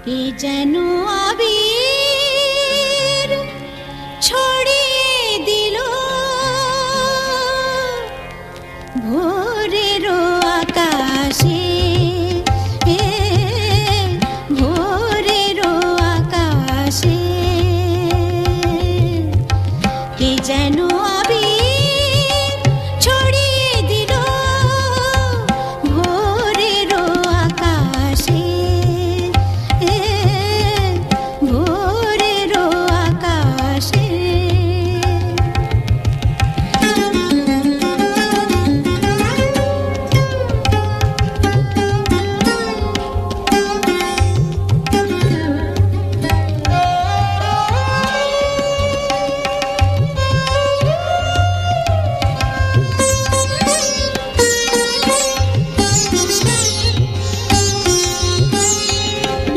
কে যেন আবির ছড়িয়ে দিল ভোরের আকাশে, ভোরের আকাশে। কে যেন আবির ছড়িয়ে দিল ভোরের আকাশে, ভোরের আকাশে।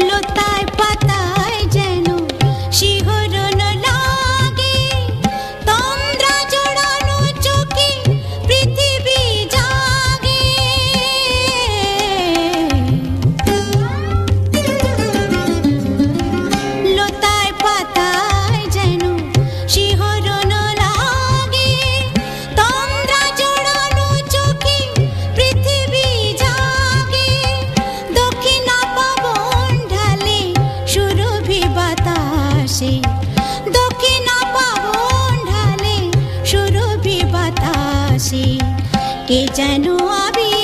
লতায় পাতায় যেন শিহরণ লাগে, তন্দ্রা জড়ানো চোখে পৃথিবী জাগে। লতায় পাতায় যেন শিহরণ লাগে, তন্দ্রা জড়ানো চোখে পৃথিবী জাগে। দক্ষিণা পবন ঢালে সুরভি বাতাসে, দক্ষিণা পবন ঢালে সুরভি বাতাসে। কে যেন আবির